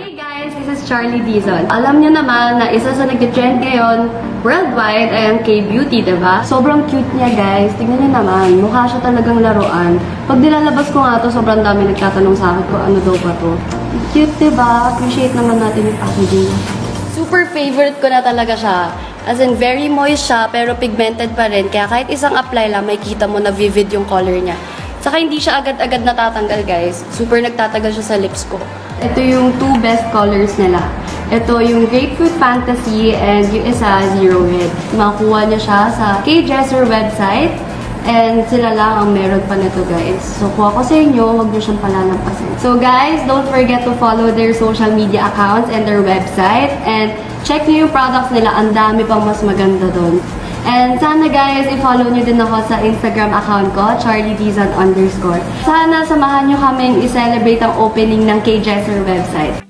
Hey guys, this is Charlie Dizon. Alam niyo naman na isa sa nag-trend ngayon worldwide ay ang K-beauty, diba? Sobrang cute niya guys. Tingnan niyo naman, mukha siya talagang laruan. Pag nilalabas ko nga to, sobrang dami nagtatanong sa akin kung ano daw ba to. Cute, diba? Appreciate naman natin yung packaging niya. Super favorite ko na talaga siya. As in, very moist siya, pero pigmented pa rin. Kaya kahit isang apply lang, makikita mo na vivid yung color niya. Saka hindi siya agad-agad natatanggal, guys. Super nagtatagal siya sa lips ko. Ito yung two best colors nila. Ito yung Grapefruit Fantasy and yung isa, Zero Red. Makuha niya siya sa K-Dresser website. And sila lang ang meron pa nito, guys. So, kuha ko sa inyo, huwag niyo siyang palalampasin. So, guys, don't forget to follow their social media accounts and their website. And check niyo yung products nila. Ang dami pang mas maganda doon. And sana guys, i-follow nyo din ako sa Instagram account ko, CharlieDizon_. Sana samahan nyo kaming i-celebrate ang opening ng K-Dresser website.